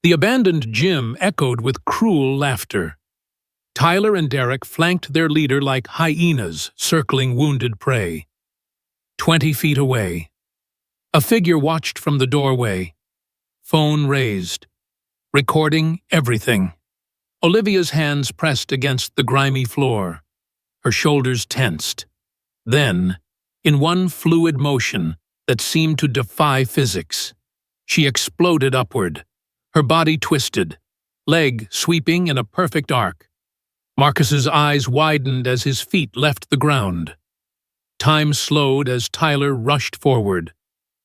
The abandoned gym echoed with cruel laughter. Tyler and Derek flanked their leader like hyenas circling wounded prey. 20 feet away. A figure watched from the doorway. Phone raised. Recording everything. Olivia's hands pressed against the grimy floor. Her shoulders tensed. Then, in one fluid motion that seemed to defy physics, she exploded upward, her body twisted, leg sweeping in a perfect arc. Marcus's eyes widened as his feet left the ground. Time slowed as Tyler rushed forward,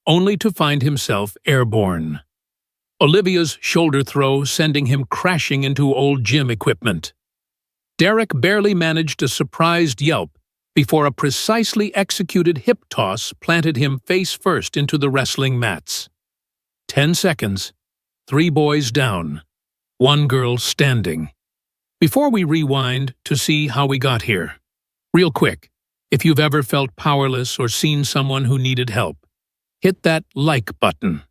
only to find himself airborne. Olivia's shoulder throw sending him crashing into old gym equipment. Derek barely managed a surprised yelp before a precisely executed hip toss planted him face first into the wrestling mats. 10 seconds, 3 boys down, 1 girl standing. Before we rewind to see how we got here, real quick, if you've ever felt powerless or seen someone who needed help, hit that like button.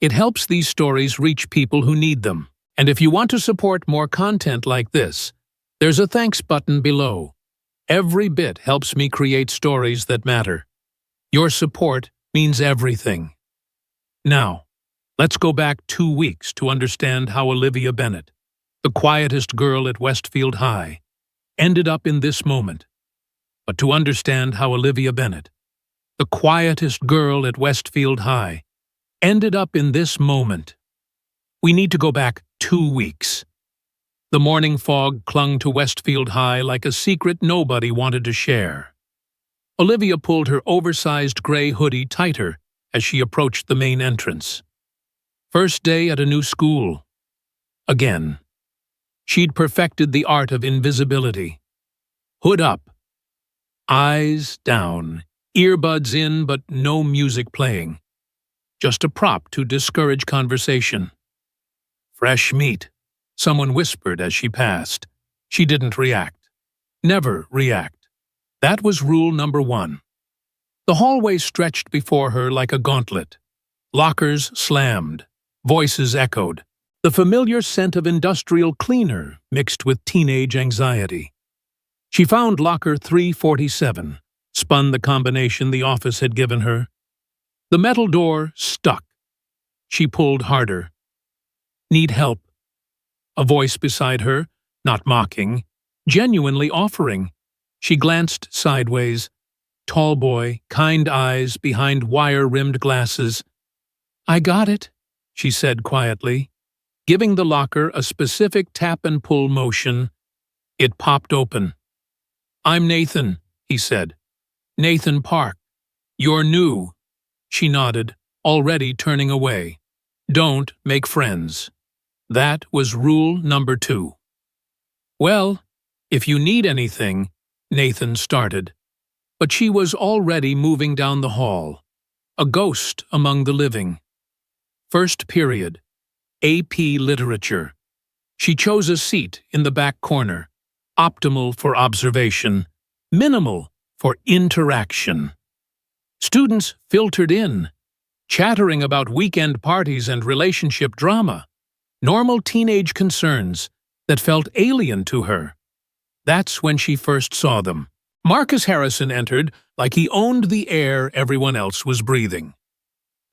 It helps these stories reach people who need them. And if you want to support more content like this, there's a thanks button below. Every bit helps me create stories that matter. Your support means everything. Now, let's go back 2 weeks to understand how Olivia Bennett, the quietest girl at Westfield High, ended up in this moment. But to understand how Olivia Bennett, the quietest girl at Westfield High, ended up in this moment, we need to go back 2 weeks. The morning fog clung to Westfield High like a secret nobody wanted to share. Olivia pulled her oversized gray hoodie tighter as she approached the main entrance. First day at a new school. Again. She'd perfected the art of invisibility. Hood up. Eyes down. Earbuds in, but no music playing. Just a prop to discourage conversation. Fresh meat, someone whispered as she passed. She didn't react. Never react. That was rule number 1. The hallway stretched before her like a gauntlet. Lockers slammed. Voices echoed. The familiar scent of industrial cleaner mixed with teenage anxiety. She found locker 347, spun the combination the office had given her. The metal door stuck. She pulled harder. Need help. A voice beside her, not mocking, genuinely offering. She glanced sideways. Tall boy, kind eyes behind wire-rimmed glasses. I got it, she said quietly. Giving the locker a specific tap-and-pull motion, it popped open. I'm Nathan, he said. Nathan Park. You're new. She nodded, already turning away. Don't make friends. That was rule number 2. Well, if you need anything, Nathan started. But she was already moving down the hall, a ghost among the living. First period. AP Literature. She chose a seat in the back corner, optimal for observation, minimal for interaction. Students filtered in, chattering about weekend parties and relationship drama, normal teenage concerns that felt alien to her. That's when she first saw them. Marcus Harrison entered like he owned the air everyone else was breathing.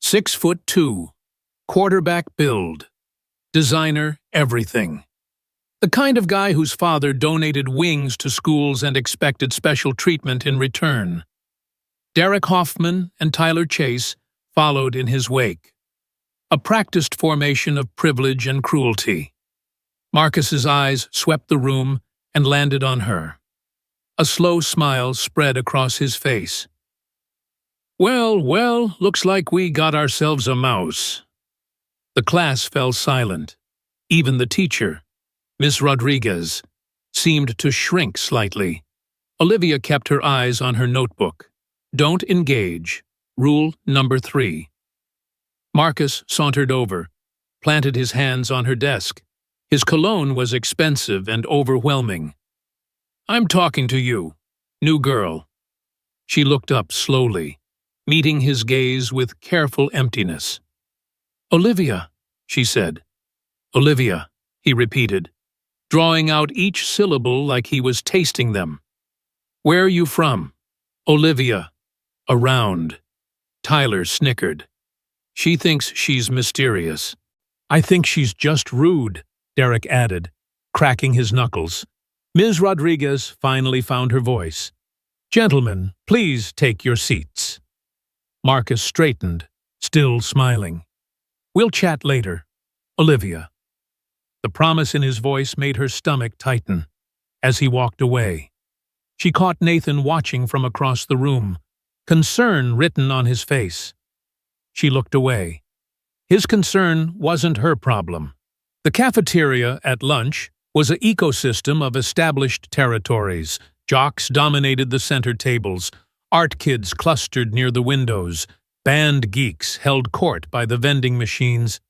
6'2", quarterback build. Designer everything. The kind of guy whose father donated wings to schools and expected special treatment in return. Derek Hoffman and Tyler Chase followed in his wake. A practiced formation of privilege and cruelty. Marcus's eyes swept the room and landed on her. A slow smile spread across his face. Well, looks like we got ourselves a mouse. The class fell silent. Even the teacher, Miss Rodriguez, seemed to shrink slightly. Olivia kept her eyes on her notebook. Don't engage. Rule number 3. Marcus sauntered over, planted his hands on her desk. His cologne was expensive and overwhelming. I'm talking to you, new girl. She looked up slowly, meeting his gaze with careful emptiness. Olivia, she said. Olivia, he repeated, drawing out each syllable like he was tasting them. Where are you from? Olivia. Around. Tyler snickered. She thinks she's mysterious. I think she's just rude, Derek added, cracking his knuckles. Ms. Rodriguez finally found her voice. Gentlemen, please take your seats. Marcus straightened, still smiling. We'll chat later. Olivia. The promise in his voice made her stomach tighten. As he walked away, she caught Nathan watching from across the room, concern written on his face. She looked away. His concern wasn't her problem. The cafeteria at lunch was an ecosystem of established territories. Jocks dominated the center tables, art kids clustered near the windows, band geeks held court by the vending machines.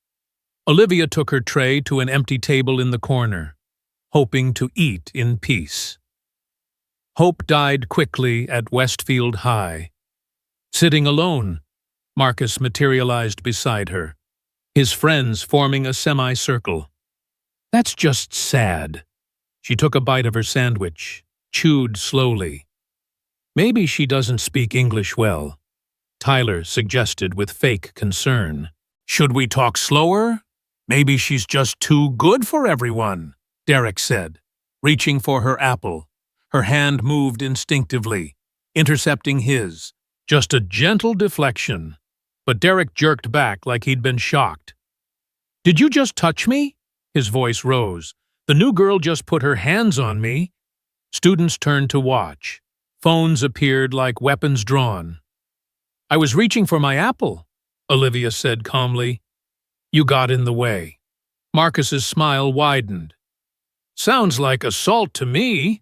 Olivia took her tray to an empty table in the corner, hoping to eat in peace. Hope died quickly at Westfield High. Sitting alone, Marcus materialized beside her, his friends forming a semicircle. That's just sad. She took a bite of her sandwich, chewed slowly. Maybe she doesn't speak English well, Tyler suggested with fake concern. Should we talk slower? Maybe she's just too good for everyone, Derek said, reaching for her apple. Her hand moved instinctively, intercepting his. Just a gentle deflection. But Derek jerked back like he'd been shocked. Did you just touch me? His voice rose. The new girl just put her hands on me. Students turned to watch. Phones appeared like weapons drawn. I was reaching for my apple, Olivia said calmly. You got in the way. Marcus's smile widened. Sounds like assault to me.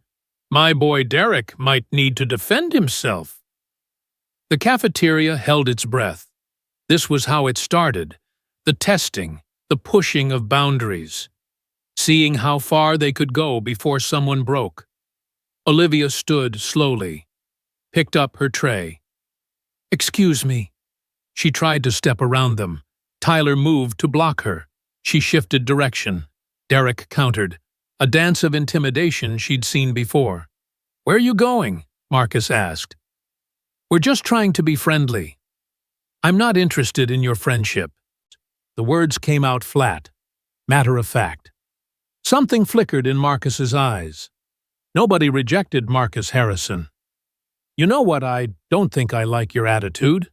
My boy Derek might need to defend himself. The cafeteria held its breath. This was how it started. The testing, the pushing of boundaries. Seeing how far they could go before someone broke. Olivia stood slowly, picked up her tray. Excuse me. She tried to step around them. Tyler moved to block her. She shifted direction. Derek countered, a dance of intimidation she'd seen before. Where are you going? Marcus asked. We're just trying to be friendly. I'm not interested in your friendship. The words came out flat, matter of fact. Something flickered in Marcus's eyes. Nobody rejected Marcus Harrison. You know what, I don't think I like your attitude.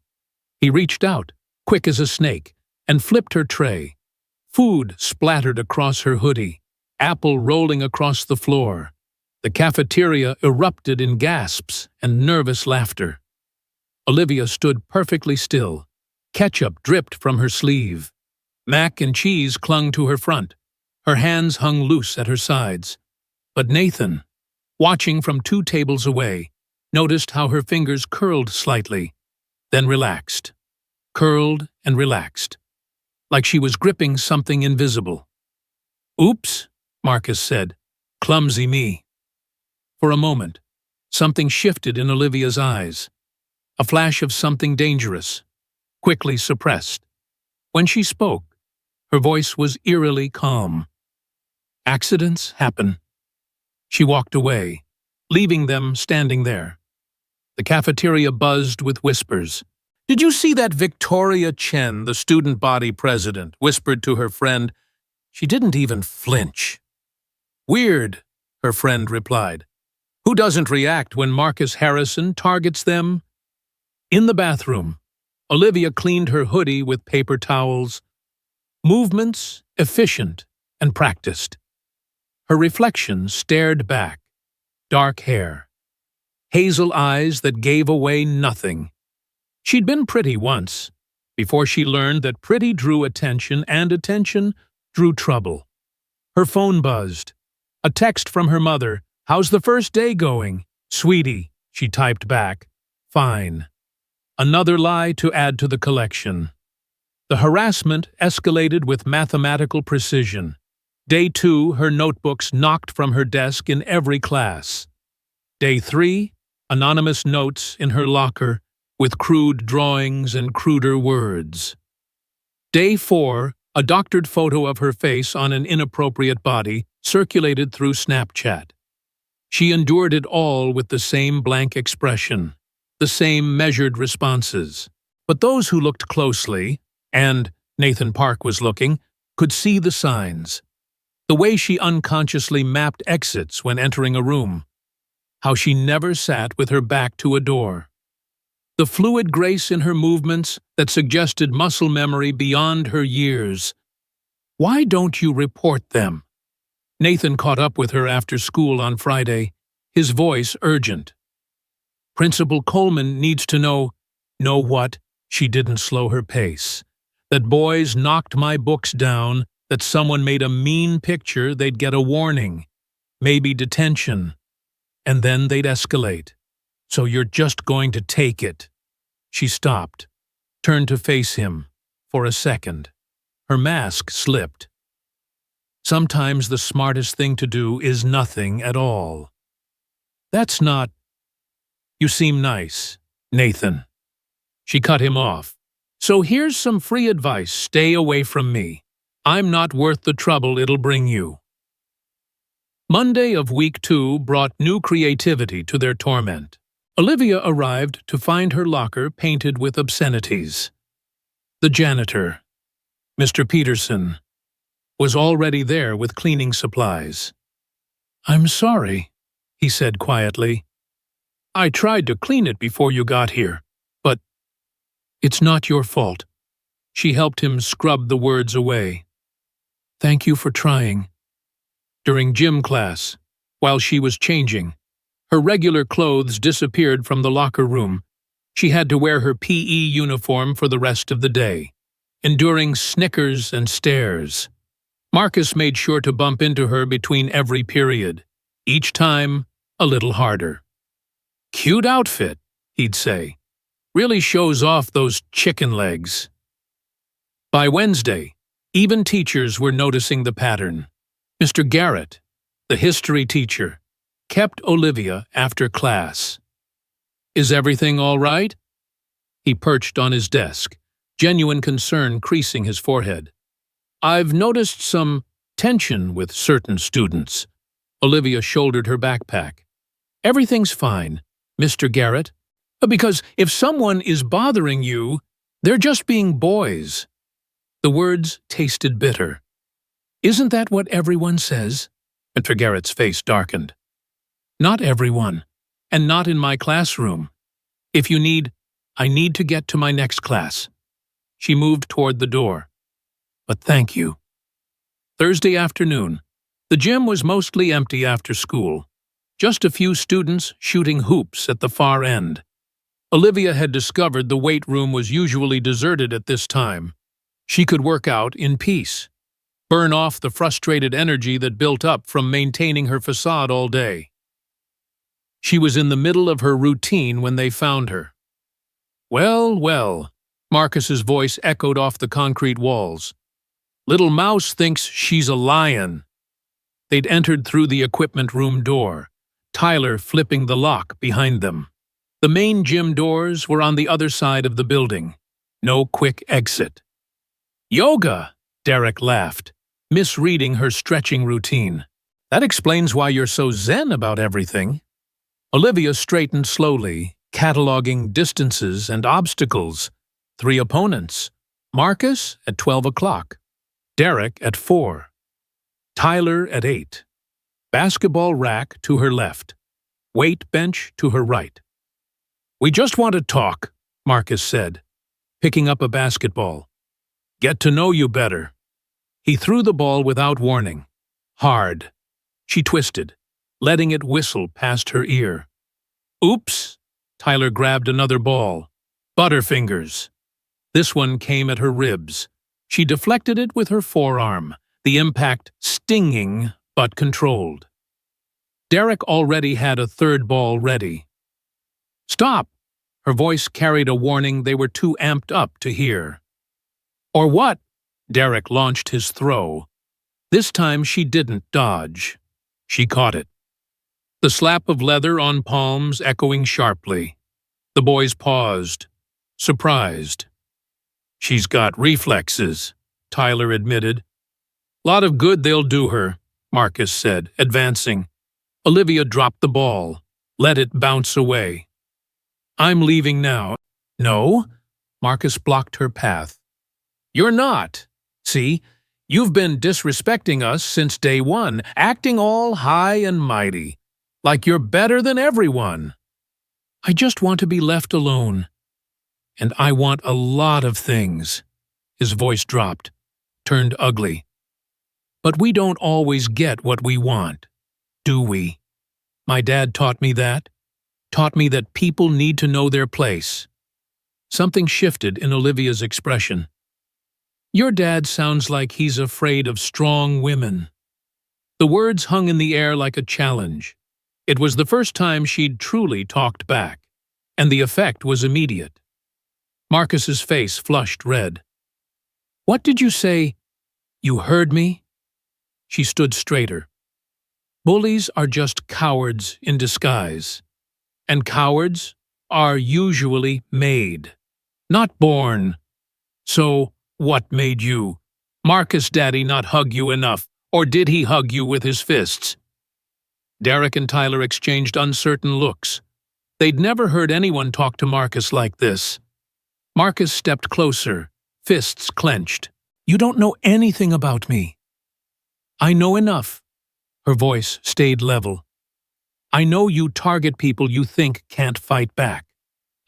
He reached out, quick as a snake, and flipped her tray. Food splattered across her hoodie, apple rolling across the floor. The cafeteria erupted in gasps and nervous laughter. Olivia stood perfectly still. Ketchup dripped from her sleeve. Mac and cheese clung to her front. Her hands hung loose at her sides. But Nathan, watching from 2 tables away, noticed how her fingers curled slightly, then relaxed. Curled and relaxed, like she was gripping something invisible. Oops, Marcus said. Clumsy me. For a moment, something shifted in Olivia's eyes. A flash of something dangerous, quickly suppressed. When she spoke, her voice was eerily calm. Accidents happen. She walked away, leaving them standing there. The cafeteria buzzed with whispers. Did you see that Victoria Chen, the student body president, whispered to her friend? She didn't even flinch. Weird, her friend replied. Who doesn't react when Marcus Harrison targets them? In the bathroom, Olivia cleaned her hoodie with paper towels. Movements efficient and practiced. Her reflection stared back. Dark hair. Hazel eyes that gave away nothing. She'd been pretty once, before she learned that pretty drew attention and attention drew trouble. Her phone buzzed. A text from her mother. How's the first day going? Sweetie, she typed back. Fine. Another lie to add to the collection. The harassment escalated with mathematical precision. Day 2, her notebooks knocked from her desk in every class. Day 3, anonymous notes in her locker with crude drawings and cruder words. Day 4, A doctored photo of her face on an inappropriate body circulated through Snapchat. She endured it all with the same blank expression, the same measured responses. But those who looked closely, and Nathan Park was looking, could see the signs. The way she unconsciously mapped exits when entering a room. How she never sat with her back to a door. The fluid grace in her movements that suggested muscle memory beyond her years. Why don't you report them? Nathan caught up with her after school on Friday, his voice urgent. Principal Coleman needs to know what? She didn't slow her pace. That boys knocked my books down, that someone made a mean picture, they'd get a warning, maybe detention, and then they'd escalate. So you're just going to take it. She stopped, turned to face him for a second. Her mask slipped. Sometimes the smartest thing to do is nothing at all. That's not... You seem nice, Nathan. She cut him off. So here's some free advice. Stay away from me. I'm not worth the trouble it'll bring you. Monday of week 2 brought new creativity to their torment. Olivia arrived to find her locker painted with obscenities. The janitor, Mr. Peterson, was already there with cleaning supplies. I'm sorry, he said quietly. I tried to clean it before you got here, but it's not your fault. She helped him scrub the words away. Thank you for trying. During gym class, while she was changing, her regular clothes disappeared from the locker room. She had to wear her PE uniform for the rest of the day, enduring snickers and stares. Marcus made sure to bump into her between every period, each time a little harder. Cute outfit, he'd say. Really shows off those chicken legs. By Wednesday, even teachers were noticing the pattern. Mr. Garrett, the history teacher, kept Olivia after class. Is everything all right? He perched on his desk, genuine concern creasing his forehead. I've noticed some tension with certain students. Olivia shouldered her backpack. Everything's fine, Mr. Garrett. Because if someone is bothering you, they're just being boys. The words tasted bitter. Isn't that what everyone says? Mr. Garrett's face darkened. Not everyone, and not in my classroom. If you need, I need to get to my next class. She moved toward the door. But thank you. Thursday afternoon, the gym was mostly empty after school. Just a few students shooting hoops at the far end. Olivia had discovered the weight room was usually deserted at this time. She could work out in peace, burn off the frustrated energy that built up from maintaining her facade all day. She was in the middle of her routine when they found her. Well, well, Marcus's voice echoed off the concrete walls. Little Mouse thinks she's a lion. They'd entered through the equipment room door, Tyler flipping the lock behind them. The main gym doors were on the other side of the building. No quick exit. Yoga, Derek laughed, misreading her stretching routine. That explains why you're so zen about everything. Olivia straightened slowly, cataloging distances and obstacles. 3 opponents. Marcus at 12 o'clock. Derek at 4. Tyler at 8. Basketball rack to her left. Weight bench to her right. We just want to talk, Marcus said, picking up a basketball. Get to know you better. He threw the ball without warning. Hard. She twisted, letting it whistle past her ear. Oops! Tyler grabbed another ball. Butterfingers. This one came at her ribs. She deflected it with her forearm, the impact stinging but controlled. Derek already had a third ball ready. Stop! Her voice carried a warning they were too amped up to hear. Or what? Derek launched his throw. This time she didn't dodge. She caught it. The slap of leather on palms echoing sharply. The boys paused, surprised. She's got reflexes, Tyler admitted. Lot of good they'll do her, Marcus said, advancing. Olivia dropped the ball, let it bounce away. I'm leaving now. No, Marcus blocked her path. You're not. See, you've been disrespecting us since day one, acting all high and mighty, like you're better than everyone. I just want to be left alone. And I want a lot of things. His voice dropped, turned ugly. But we don't always get what we want, do we? My dad taught me that. Taught me that people need to know their place. Something shifted in Olivia's expression. Your dad sounds like he's afraid of strong women. The words hung in the air like a challenge. It was the first time she'd truly talked back, and the effect was immediate. Marcus's face flushed red. What did you say? You heard me? She stood straighter. Bullies are just cowards in disguise. And cowards are usually made, not born. So, what made you? Marcus Daddy not hug you enough, or did he hug you with his fists? Derek and Tyler exchanged uncertain looks. They'd never heard anyone talk to Marcus like this. Marcus stepped closer, fists clenched. You don't know anything about me. I know enough. Her voice stayed level. I know you target people you think can't fight back.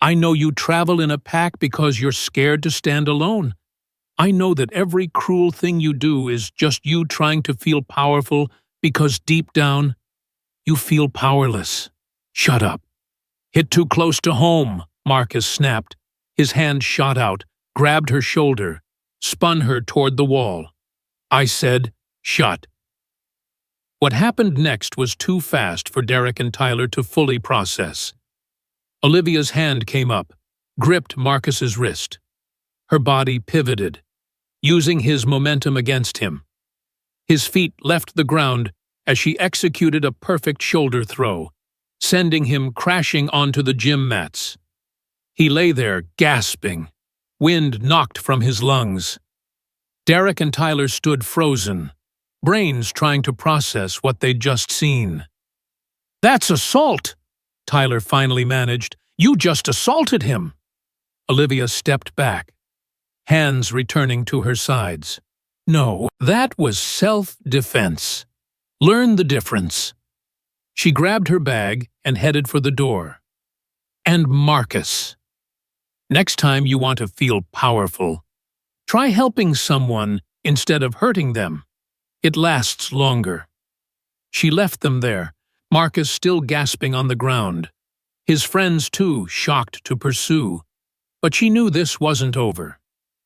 I know you travel in a pack because you're scared to stand alone. I know that every cruel thing you do is just you trying to feel powerful because deep down, you feel powerless. Shut up. Hit too close to home, Marcus snapped. His hand shot out, grabbed her shoulder, spun her toward the wall. I said, shut. What happened next was too fast for Derek and Tyler to fully process. Olivia's hand came up, gripped Marcus's wrist. Her body pivoted, using his momentum against him. His feet left the ground as she executed a perfect shoulder throw, sending him crashing onto the gym mats. He lay there, gasping, wind knocked from his lungs. Derek and Tyler stood frozen, brains trying to process what they'd just seen. That's assault, Tyler finally managed. You just assaulted him. Olivia stepped back, hands returning to her sides. No, that was self-defense. Learn the difference. She grabbed her bag and headed for the door. And Marcus. Next time you want to feel powerful, try helping someone instead of hurting them. It lasts longer. She left them there, Marcus still gasping on the ground. His friends, too, shocked to pursue. But she knew this wasn't over.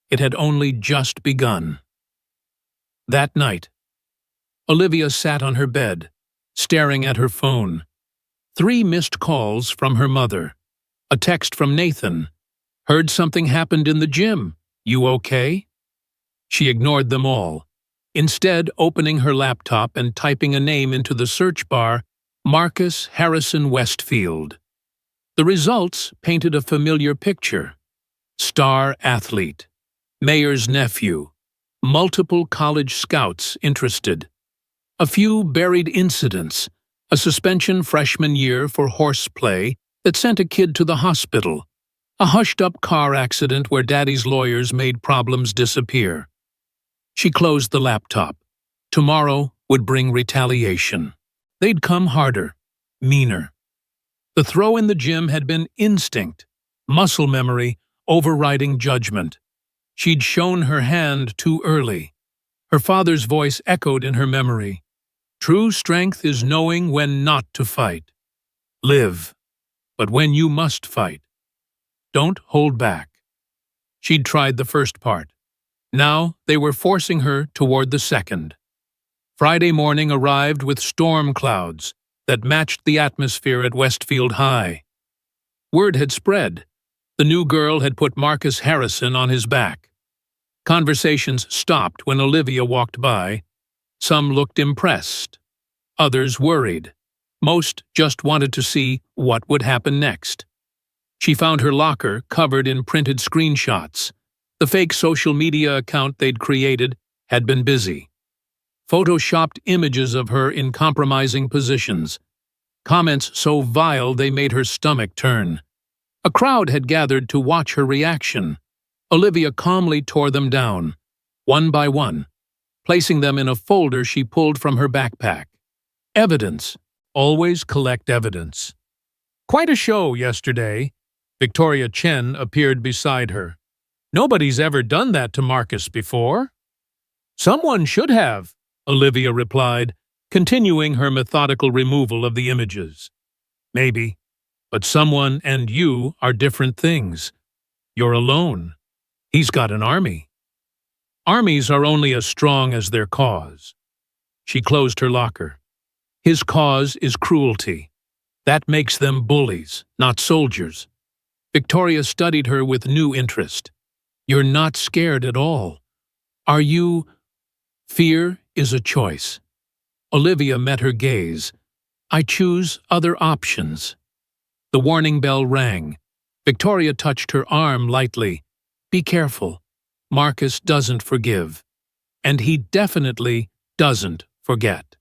It had only just begun. That night, Olivia sat on her bed, staring at her phone. 3 missed calls from her mother. A text from Nathan. Heard something happened in the gym. You okay? She ignored them all, instead opening her laptop and typing a name into the search bar, Marcus Harrison Westfield. The results painted a familiar picture. Star athlete, mayor's nephew, multiple college scouts interested, a few buried incidents, a suspension freshman year for horseplay that sent a kid to the hospital, a hushed-up car accident where daddy's lawyers made problems disappear. She closed the laptop. Tomorrow would bring retaliation. They'd come harder, meaner. The throw in the gym had been instinct, muscle memory overriding judgment. She'd shown her hand too early. Her father's voice echoed in her memory. True strength is knowing when not to fight. Live, but when you must fight, don't hold back. She'd tried the first part. Now they were forcing her toward the second. Friday morning arrived with storm clouds that matched the atmosphere at Westfield High. Word had spread. The new girl had put Marcus Harrison on his back. Conversations stopped when Olivia walked by. Some looked impressed. Others worried. Most just wanted to see what would happen next. She found her locker covered in printed screenshots. The fake social media account they'd created had been busy. Photoshopped images of her in compromising positions. Comments so vile they made her stomach turn. A crowd had gathered to watch her reaction. Olivia calmly tore them down, one by one, placing them in a folder she pulled from her backpack. Evidence. Always collect evidence. Quite a show yesterday. Victoria Chen appeared beside her. Nobody's ever done that to Marcus before. Someone should have, Olivia replied, continuing her methodical removal of the images. Maybe, but someone and you are different things. You're alone. He's got an army. Armies are only as strong as their cause. She closed her locker. His cause is cruelty. That makes them bullies, not soldiers. Victoria studied her with new interest. You're not scared at all. Are you? Fear is a choice. Olivia met her gaze. I choose other options. The warning bell rang. Victoria touched her arm lightly. Be careful. Marcus doesn't forgive. And he definitely doesn't forget.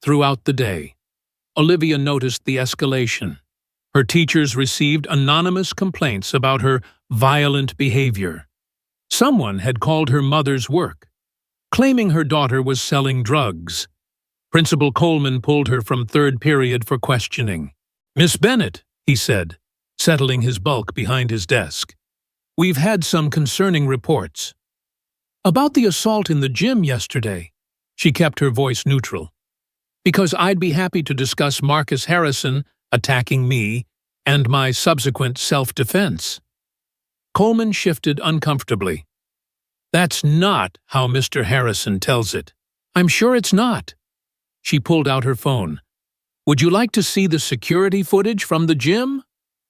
Throughout the day, Olivia noticed the escalation. Her teachers received anonymous complaints about her violent behavior. Someone had called her mother's work, claiming her daughter was selling drugs. Principal Coleman pulled her from third period for questioning. Miss Bennett, he said, settling his bulk behind his desk. We've had some concerning reports. About the assault in the gym yesterday. She kept her voice neutral. Because I'd be happy to discuss Marcus Harrison attacking me and my subsequent self-defense. Coleman shifted uncomfortably. That's not how Mr. Harrison tells it. I'm sure it's not. She pulled out her phone. Would you like to see the security footage from the gym?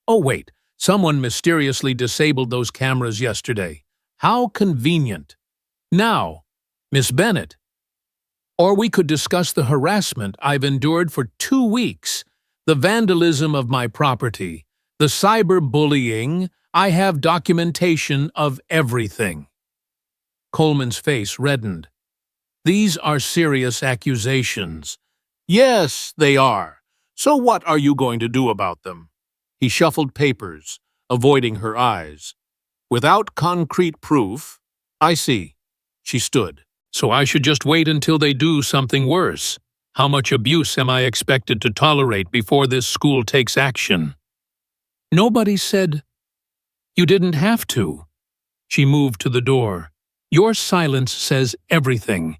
Oh, wait. Someone mysteriously disabled those cameras yesterday. How convenient. Now, Miss Bennett. Or we could discuss the harassment I've endured for 2 weeks, the vandalism of my property, the cyberbullying. I have documentation of everything. Coleman's face reddened. These are serious accusations. Yes, they are. So what are you going to do about them? He shuffled papers, avoiding her eyes. Without concrete proof, I see. She stood. So I should just wait until they do something worse. How much abuse am I expected to tolerate before this school takes action? Nobody said, you didn't have to. She moved to the door. Your silence says everything.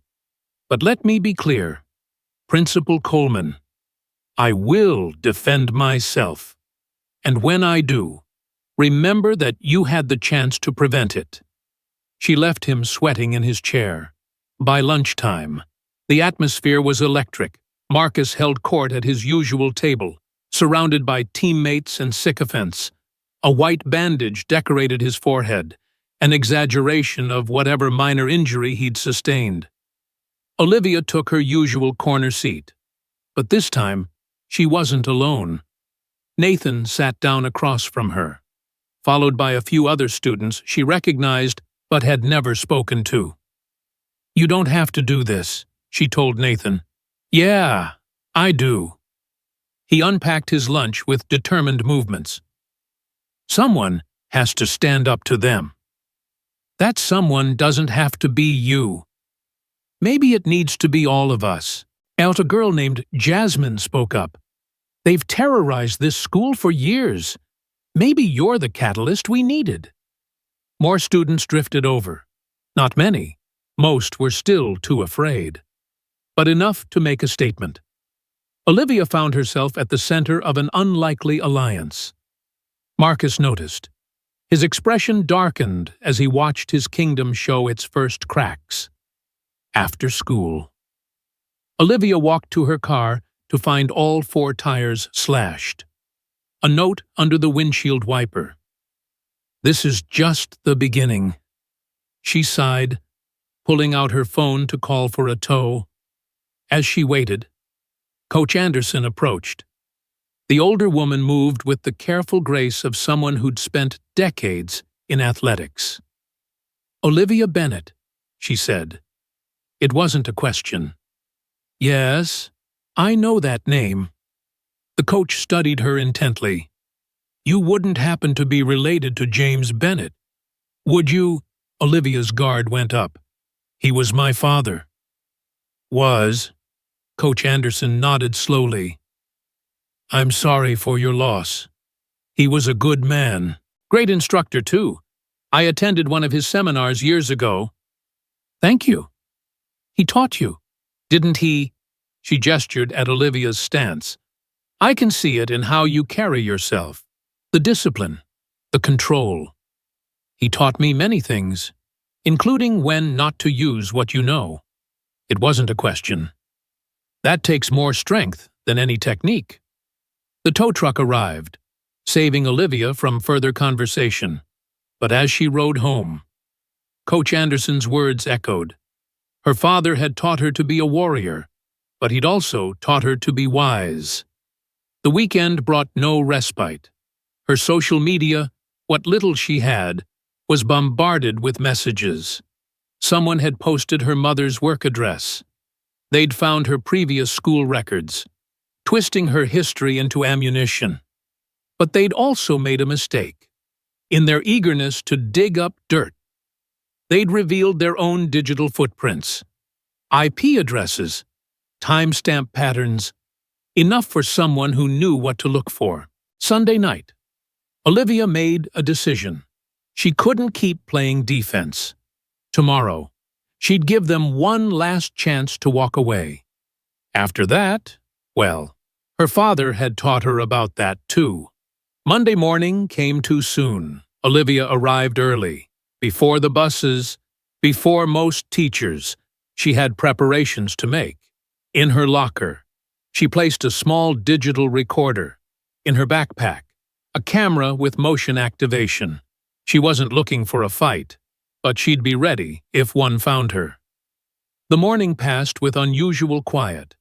But let me be clear. Principal Coleman, I will defend myself. And when I do, remember that you had the chance to prevent it. She left him sweating in his chair. By lunchtime, the atmosphere was electric. Marcus held court at his usual table, surrounded by teammates and sycophants. A white bandage decorated his forehead, an exaggeration of whatever minor injury he'd sustained. Olivia took her usual corner seat. But this time, she wasn't alone. Nathan sat down across from her, followed by a few other students she recognized but had never spoken to. You don't have to do this, she told Nathan. Yeah, I do. He unpacked his lunch with determined movements. Someone has to stand up to them. That someone doesn't have to be you. Maybe it needs to be all of us. A girl named Jasmine spoke up. They've terrorized this school for years. Maybe you're the catalyst we needed. More students drifted over. Not many. Most were still too afraid. But enough to make a statement. Olivia found herself at the center of an unlikely alliance. Marcus noticed. His expression darkened as he watched his kingdom show its first cracks. After school. Olivia walked to her car to find all 4 tires slashed. A note under the windshield wiper. This is just the beginning. She sighed, pulling out her phone to call for a tow. As she waited, Coach Anderson approached. The older woman moved with the careful grace of someone who'd spent decades in athletics. "Olivia Bennett," she said. It wasn't a question. "Yes, I know that name." The coach studied her intently. "You wouldn't happen to be related to James Bennett, would you?" Olivia's guard went up. "He was my father." "Was?" Coach Anderson nodded slowly. "I'm sorry for your loss. He was a good man. Great instructor, too. I attended one of his seminars years ago." "Thank you. He taught you, didn't he?" She gestured at Olivia's stance. "I can see it in how you carry yourself. The discipline, the control. He taught me many things, including when not to use what you know." It wasn't a question. "That takes more strength than any technique." The tow truck arrived, saving Olivia from further conversation. But as she rode home, Coach Anderson's words echoed. Her father had taught her to be a warrior, but he'd also taught her to be wise. The weekend brought no respite. Her social media, what little she had, was bombarded with messages. Someone had posted her mother's work address. They'd found her previous school records, twisting her history into ammunition. But they'd also made a mistake. In their eagerness to dig up dirt, they'd revealed their own digital footprints. IP addresses, timestamp patterns, enough for someone who knew what to look for. Sunday night, Olivia made a decision. She couldn't keep playing defense. Tomorrow, she'd give them one last chance to walk away. After that, well, her father had taught her about that too. Monday morning came too soon. Olivia arrived early. Before the buses, before most teachers, she had preparations to make. In her locker, she placed a small digital recorder. In her backpack, a camera with motion activation. She wasn't looking for a fight, but she'd be ready if one found her. The morning passed with unusual quiet.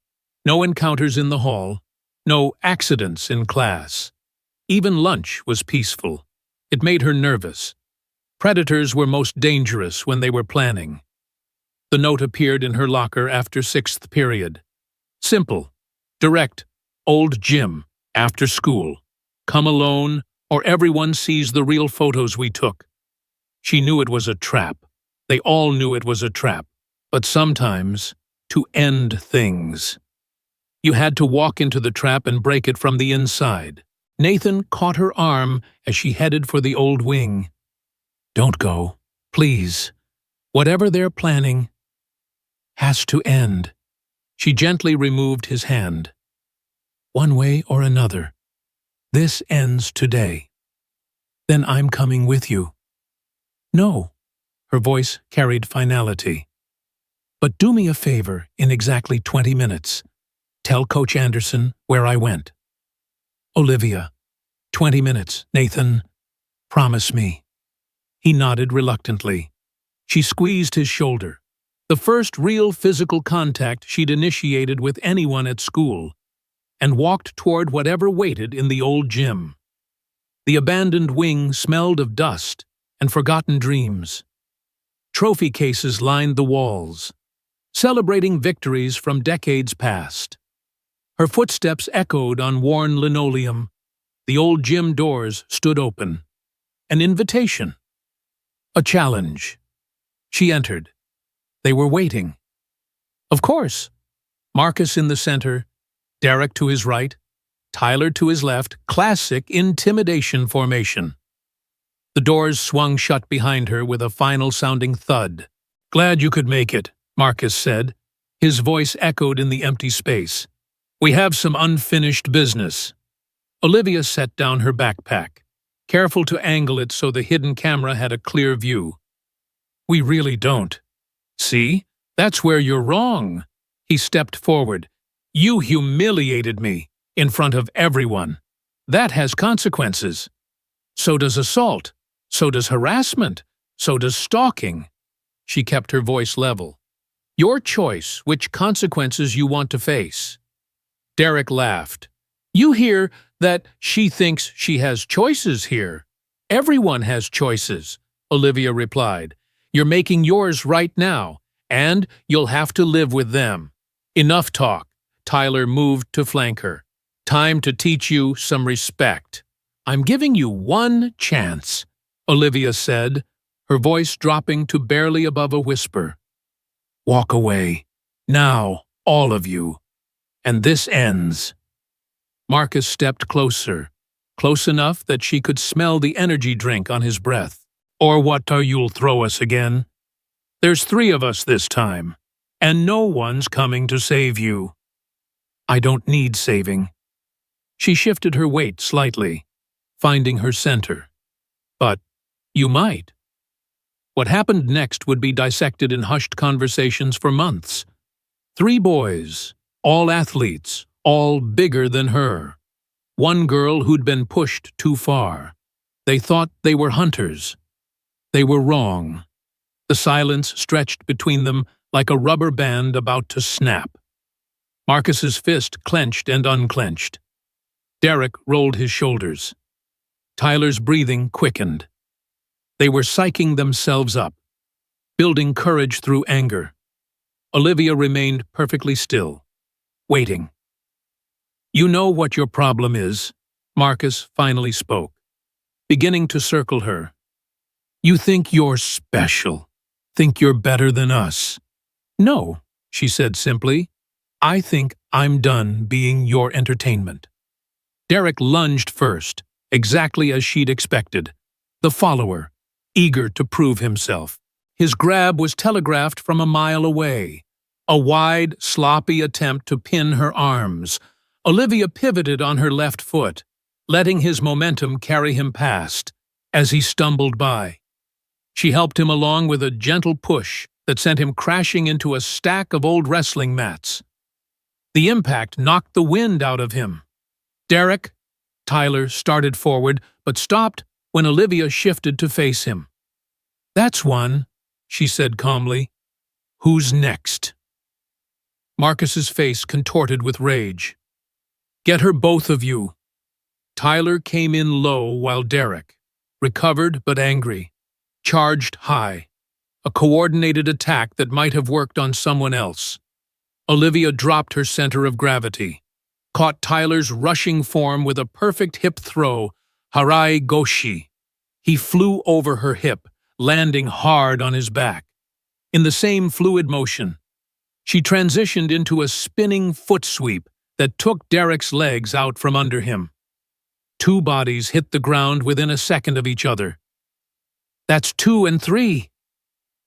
No encounters in the hall, no accidents in class. Even lunch was peaceful. It made her nervous. Predators were most dangerous when they were planning. The note appeared in her locker after 6th period. Simple, direct, old Jim, after school. Come alone, or everyone sees the real photos we took. She knew it was a trap. They all knew it was a trap. But sometimes, to end things, you had to walk into the trap and break it from the inside. Nathan caught her arm as she headed for the old wing. "Don't go, please. Whatever they're planning has to end." She gently removed his hand. "One way or another, this ends today. Then I'm coming with you." "No," her voice carried finality. "But do me a favor in exactly 20 minutes. Tell Coach Anderson where I went." "Olivia, 20 minutes, Nathan. Promise me." He nodded reluctantly. She squeezed his shoulder. The first real physical contact she'd initiated with anyone at school, and walked toward whatever waited in the old gym. The abandoned wing smelled of dust and forgotten dreams. Trophy cases lined the walls, celebrating victories from decades past. Her footsteps echoed on worn linoleum. The old gym doors stood open. An invitation. A challenge. She entered. They were waiting. Of course. Marcus in the center, Derek to his right, Tyler to his left, classic intimidation formation. The doors swung shut behind her with a final-sounding thud. "Glad you could make it," Marcus said. His voice echoed in the empty space. "We have some unfinished business." Olivia set down her backpack, careful to angle it so the hidden camera had a clear view. "We really don't." "See? That's where you're wrong." He stepped forward. "You humiliated me in front of everyone. That has consequences. So does assault. So does harassment. So does stalking." She kept her voice level. "Your choice which consequences you want to face." Derek laughed. "You hear that she thinks she has choices here." "Everyone has choices," Olivia replied. You're making yours right now, and you'll have to live with them. Enough talk. Tyler moved to flank her. Time to teach you some respect. I'm giving you one chance, Olivia said, her voice dropping to barely above a whisper. Walk away. Now, all of you. And this ends. Marcus stepped closer, close enough that she could smell the energy drink on his breath. Or what you'll throw us again? There's 3 of us this time, and no one's coming to save you. I don't need saving. She shifted her weight slightly, finding her center. But you might. What happened next would be dissected in hushed conversations for months. 3 boys, all athletes, all bigger than her. One girl who'd been pushed too far. They thought they were hunters. They were wrong. The silence stretched between them like a rubber band about to snap. Marcus's fist clenched and unclenched. Derek rolled his shoulders. Tyler's breathing quickened. They were psyching themselves up, building courage through anger. Olivia remained perfectly still, waiting. You know what your problem is, Marcus finally spoke, beginning to circle her. You think you're special, think you're better than us. No, she said simply. I think I'm done being your entertainment. Derek lunged first, exactly as she'd expected. The follower, eager to prove himself. His grab was telegraphed from a mile away. A wide, sloppy attempt to pin her arms. Olivia pivoted on her left foot, letting his momentum carry him past as he stumbled by. She helped him along with a gentle push that sent him crashing into a stack of old wrestling mats. The impact knocked the wind out of him. Derek, Tyler started forward, but stopped when Olivia shifted to face him. That's one, she said calmly. Who's next? Marcus's face contorted with rage. Get her, both of you. Tyler came in low while Derek, recovered but angry, charged high. A coordinated attack that might have worked on someone else. Olivia dropped her center of gravity, caught Tyler's rushing form with a perfect hip throw, Harai Goshi. He flew over her hip, landing hard on his back. In the same fluid motion, she transitioned into a spinning foot sweep that took Derek's legs out from under him. 2 bodies hit the ground within a second of each other. That's 2 and 3,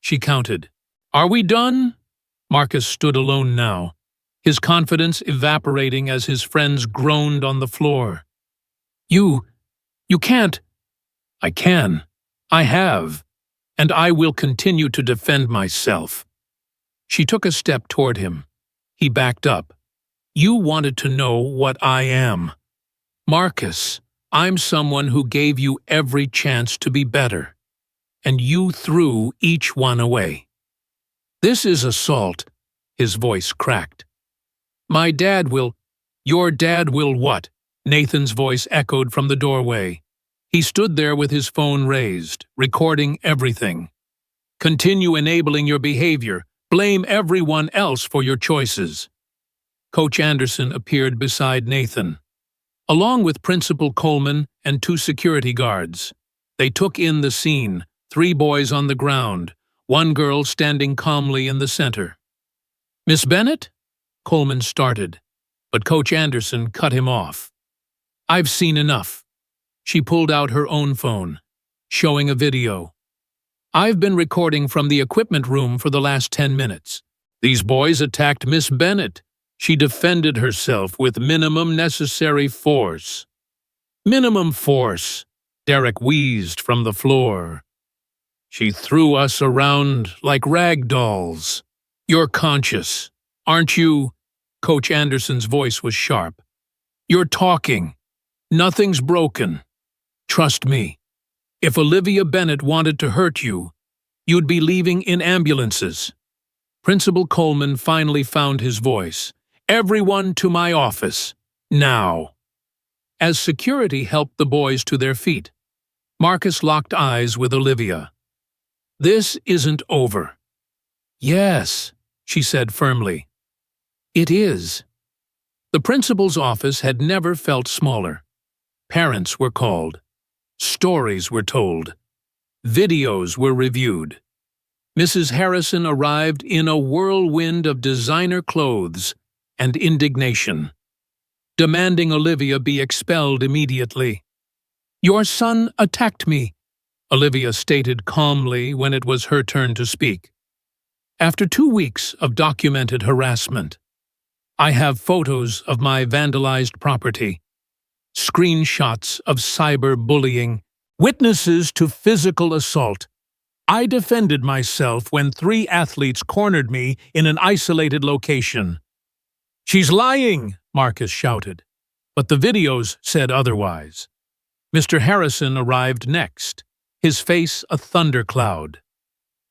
she counted. Are we done? Marcus stood alone now, his confidence evaporating as his friends groaned on the floor. You can't. I can. I have. And I will continue to defend myself. She took a step toward him. He backed up. You wanted to know what I am. Marcus, I'm someone who gave you every chance to be better. And you threw each one away. This is assault, his voice cracked. My dad will... Your dad will what? Nathan's voice echoed from the doorway. He stood there with his phone raised, recording everything. Continue enabling your behavior. Blame everyone else for your choices. Coach Anderson appeared beside Nathan, along with Principal Coleman and 2 security guards. They took in the scene, 3 boys on the ground, 1 girl standing calmly in the center. Miss Bennett? Coleman started, but Coach Anderson cut him off. I've seen enough. She pulled out her own phone, showing a video. I've been recording from the equipment room for the last 10 minutes. These boys attacked Miss Bennett. She defended herself with minimum necessary force. Minimum force, Derek wheezed from the floor. She threw us around like rag dolls. You're conscious, aren't you? Coach Anderson's voice was sharp. You're talking. Nothing's broken. Trust me. If Olivia Bennett wanted to hurt you, you'd be leaving in ambulances. Principal Coleman finally found his voice. Everyone to my office, now. As security helped the boys to their feet, Marcus locked eyes with Olivia. This isn't over. Yes, she said firmly. It is. The principal's office had never felt smaller. Parents were called. Stories were told. Videos were reviewed. Mrs. Harrison arrived in a whirlwind of designer clothes and indignation, demanding Olivia be expelled immediately. "Your son attacked me," Olivia stated calmly when it was her turn to speak. "After 2 weeks of documented harassment, I have photos of my vandalized property, screenshots of cyber-bullying, witnesses to physical assault. I defended myself when 3 athletes cornered me in an isolated location." "She's lying!" Marcus shouted, but the videos said otherwise. Mr. Harrison arrived next, his face a thundercloud.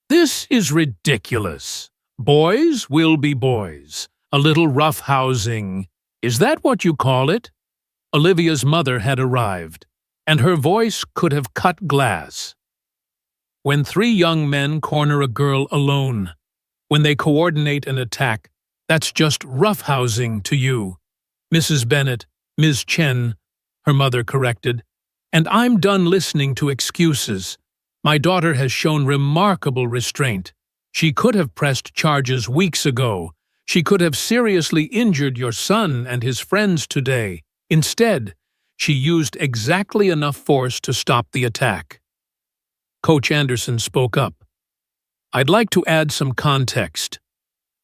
"This is ridiculous. Boys will be boys. A little roughhousing. Is that what you call it?" Olivia's mother had arrived, and her voice could have cut glass. "When 3 young men corner a girl alone, when they coordinate an attack, that's just roughhousing to you, Mrs. Bennett, Ms. Chen," her mother corrected. "And I'm done listening to excuses. My daughter has shown remarkable restraint. She could have pressed charges weeks ago. She could have seriously injured your son and his friends today. Instead, she used exactly enough force to stop the attack." Coach Anderson spoke up. "I'd like to add some context.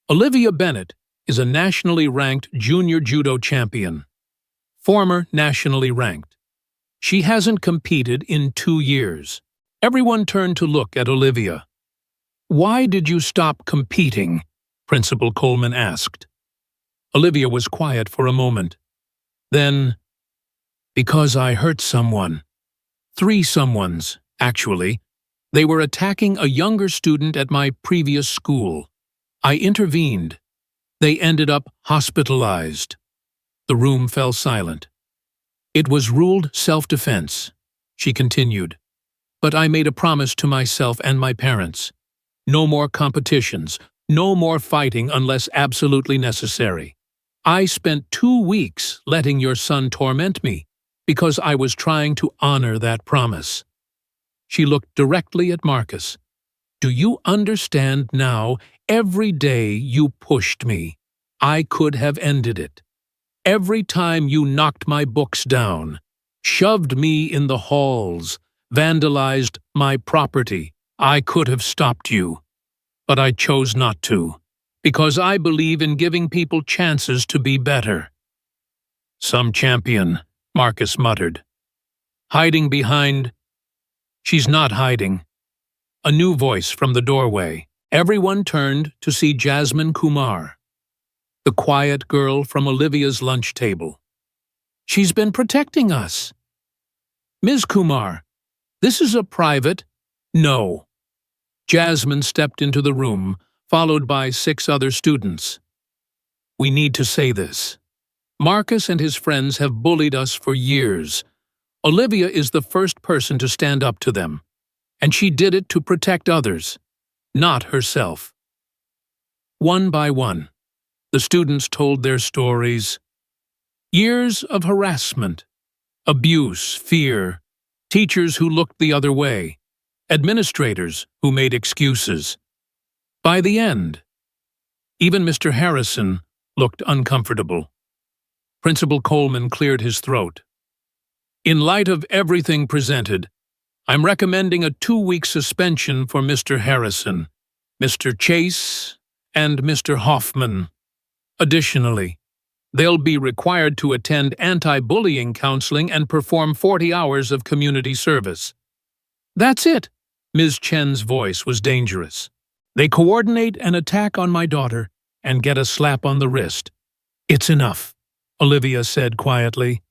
Olivia Bennett is a nationally ranked junior judo champion. Former nationally ranked. She hasn't competed in 2 years. Everyone turned to look at Olivia. "Why did you stop competing?" Principal Coleman asked. Olivia was quiet for a moment. Then, "Because I hurt someone. 3 someones, actually. They were attacking a younger student at my previous school. I intervened. They ended up hospitalized." The room fell silent. "It was ruled self-defense," she continued. "But I made a promise to myself and my parents. No more competitions, no more fighting unless absolutely necessary. I spent 2 weeks letting your son torment me because I was trying to honor that promise." She looked directly at Marcus. "Do you understand now? Every day you pushed me, I could have ended it. Every time you knocked my books down, shoved me in the halls, vandalized my property, I could have stopped you. But I chose not to, because I believe in giving people chances to be better." "Some champion," Marcus muttered. "Hiding behind—" "She's not hiding." A new voice from the doorway. Everyone turned to see Jasmine Kumar, the quiet girl from Olivia's lunch table. "She's been protecting us." "Ms. Kumar, this is a private—" "No." Jasmine stepped into the room, followed by 6 other students. "We need to say this. Marcus and his friends have bullied us for years. Olivia is the first person to stand up to them, and she did it to protect others, not herself." One by one, the students told their stories. Years of harassment, abuse, fear, teachers who looked the other way, administrators who made excuses. By the end, even Mr. Harrison looked uncomfortable. Principal Coleman cleared his throat. "In light of everything presented, I'm recommending a 2-week suspension for Mr. Harrison, Mr. Chase, and Mr. Hoffman. Additionally, they'll be required to attend anti-bullying counseling and perform 40 hours of community service." "That's it." Ms. Chen's voice was dangerous. "They coordinate an attack on my daughter and get a slap on the wrist." "It's enough," Olivia said quietly.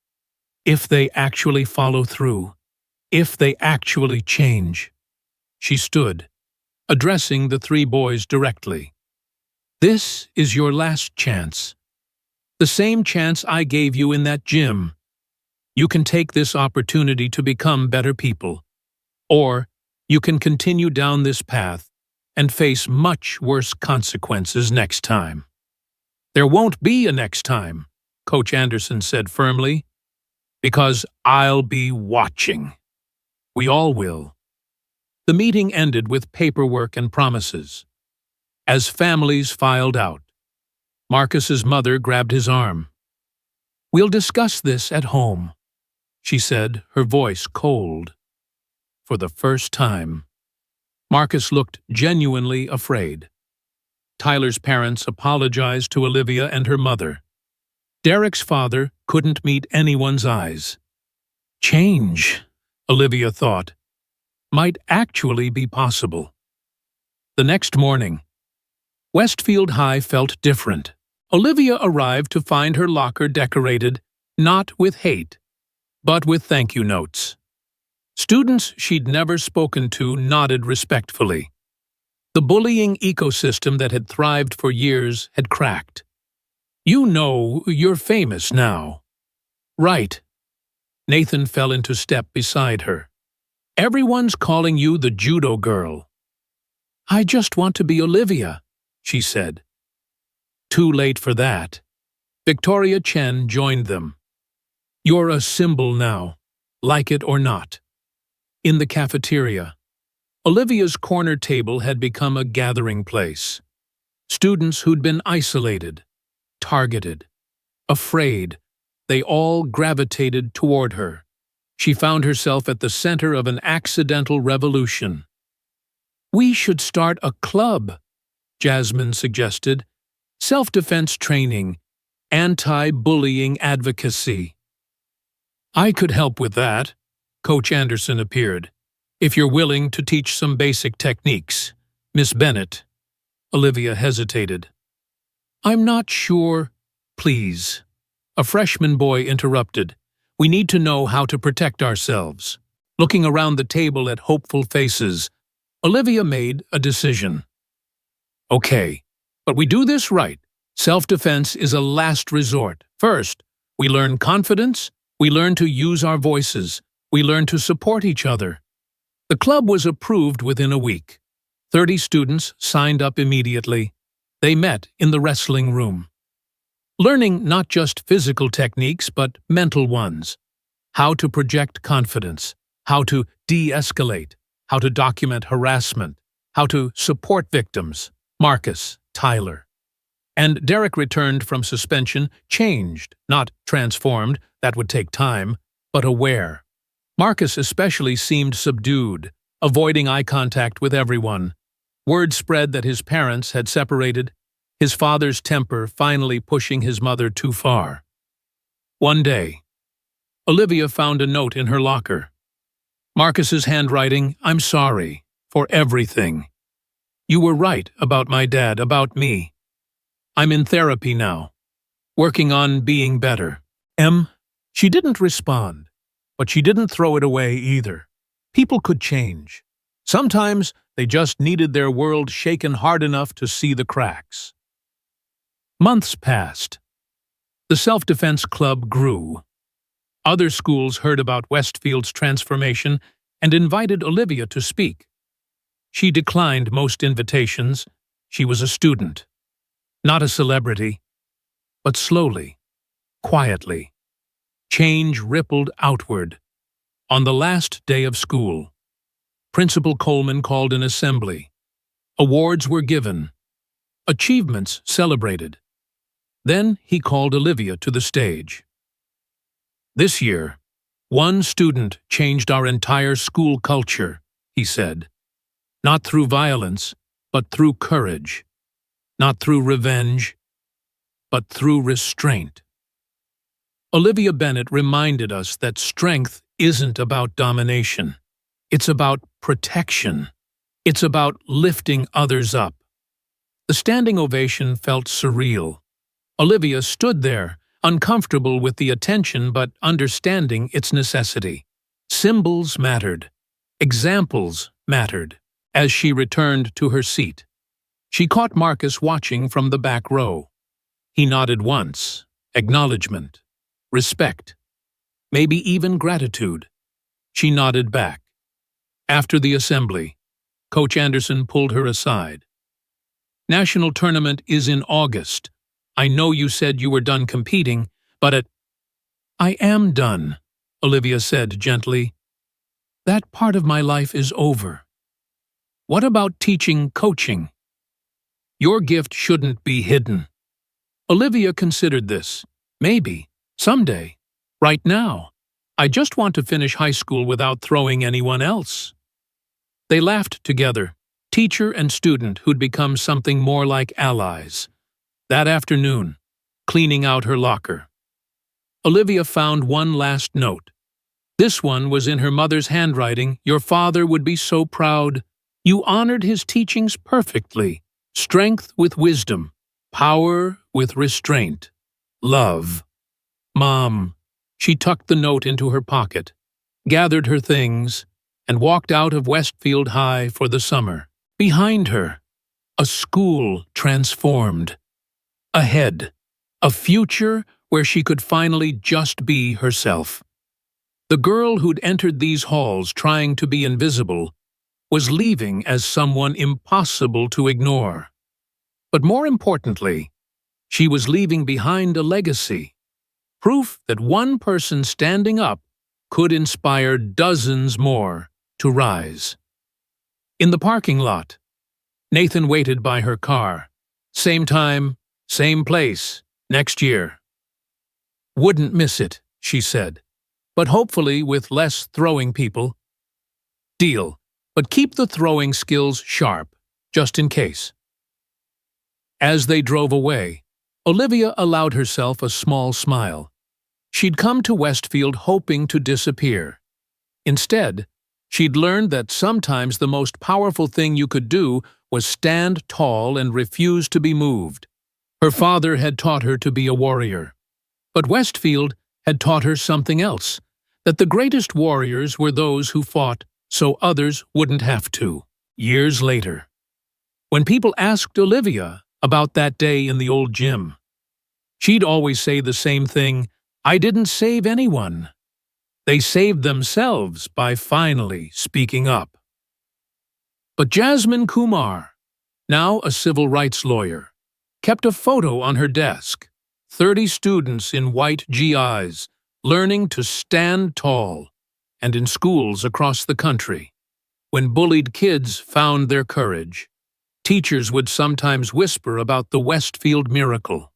"If they actually follow through, if they actually change." She stood, addressing the 3 boys directly. "This is your last chance. The same chance I gave you in that gym. You can take this opportunity to become better people. Or You can continue down this path and face much worse consequences next time. There won't be a next time, Coach Anderson said firmly, because I'll be watching. We all will. The meeting ended with paperwork and promises. As families filed out, Marcus's mother grabbed his arm. "We'll discuss this at home," she said, her voice cold. For the first time, Marcus looked genuinely afraid. Tyler's parents apologized to Olivia and her mother. Derek's father couldn't meet anyone's eyes. Change, Olivia thought, might actually be possible. The next morning, Westfield High felt different. Olivia arrived to find her locker decorated not with hate, but with thank you notes. Students she'd never spoken to nodded respectfully. The bullying ecosystem that had thrived for years had cracked. "You know, you're famous now." "Right." Nathan fell into step beside her. "Everyone's calling you the judo girl." "I just want to be Olivia," she said. Too late for that. Victoria Chen joined them. "You're a symbol now, like it or not." In the cafeteria, Olivia's corner table had become a gathering place. Students who'd been isolated, targeted, afraid, they all gravitated toward her. She found herself at the center of an accidental revolution. "We should start a club," Jasmine suggested. "Self-defense training, anti-bullying advocacy." "I could help with that," Coach Anderson appeared. "If you're willing to teach some basic techniques, Miss Bennett." Olivia hesitated. "I'm not sure." "Please." A freshman boy interrupted. "We need to know how to protect ourselves." Looking around the table at hopeful faces, Olivia made a decision. "Okay, but we do this right. Self-defense is a last resort. First, we learn confidence, we learn to use our voices, we learn to support each other." The club was approved within a week. 30 students signed up immediately. They met in the wrestling room. Learning not just physical techniques, but mental ones. How to project confidence, how to de-escalate, how to document harassment, how to support victims. Marcus, Tyler, and Derek returned from suspension changed, not transformed, that would take time, but aware. Marcus especially seemed subdued, avoiding eye contact with everyone. Word spread that his parents had separated, his father's temper finally pushing his mother too far. One day, Olivia found a note in her locker. Marcus's handwriting, "I'm sorry for everything. You were right about my dad, about me. I'm in therapy now, working on being better." She didn't respond, but she didn't throw it away either. People could change. Sometimes they just needed their world shaken hard enough to see the cracks. Months passed. The self-defense club grew. Other schools heard about Westfield's transformation and invited Olivia to speak. She declined most invitations. She was a student, not a celebrity. But slowly, quietly, change rippled outward. On the last day of school, Principal Coleman called an assembly. Awards were given. Achievements celebrated. Then he called Olivia to the stage. "This year, one student changed our entire school culture," he said. "Not through violence, but through courage. Not through revenge, but through restraint." Olivia Bennett reminded us that strength isn't about domination. It's about protection. It's about lifting others up. The standing ovation felt surreal. Olivia stood there, uncomfortable with the attention but understanding its necessity. Symbols mattered. Examples mattered. As she returned to her seat, she caught Marcus watching from the back row. He nodded once, acknowledgement, respect, maybe even gratitude. She nodded back. After the assembly, Coach Anderson pulled her aside. National tournament is in August. I know you said you were done competing, but I am done, Olivia said gently. That part of my life is over. What about teaching coaching? Your gift shouldn't be hidden. Olivia considered this. Maybe. Someday. Right now. I just want to finish high school without throwing anyone else. They laughed together, teacher and student who'd become something more like allies. That afternoon, cleaning out her locker, Olivia found one last note. This one was in her mother's handwriting. Your father would be so proud. You honored his teachings perfectly. Strength with wisdom, power with restraint, love. Mom. She tucked the note into her pocket, gathered her things, and walked out of Westfield High for the summer. Behind her, a school transformed. Ahead, a future where she could finally just be herself. The girl who'd entered these halls trying to be invisible was leaving as someone impossible to ignore. But more importantly, she was leaving behind a legacy, proof that one person standing up could inspire dozens more to rise. In the parking lot, Nathan waited by her car. Same time, same place, next year. Wouldn't miss it, she said, but hopefully with less throwing people. Deal, but keep the throwing skills sharp, just in case. As they drove away, Olivia allowed herself a small smile. She'd come to Westfield hoping to disappear. Instead, she'd learned that sometimes the most powerful thing you could do was stand tall and refuse to be moved. Her father had taught her to be a warrior. But Westfield had taught her something else, that the greatest warriors were those who fought so others wouldn't have to. Years later, when people asked Olivia about that day in the old gym, she'd always say the same thing, I didn't save anyone. They saved themselves by finally speaking up. But Jasmine Kumar, now a civil rights lawyer, kept a photo on her desk. 30 students in white GIs, learning to stand tall, and in schools across the country. When bullied kids found their courage, teachers would sometimes whisper about the Westfield miracle,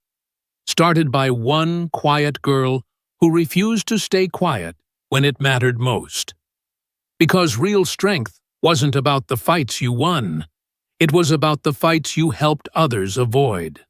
started by one quiet girl who refused to stay quiet when it mattered most. Because real strength wasn't about the fights you won, it was about the fights you helped others avoid.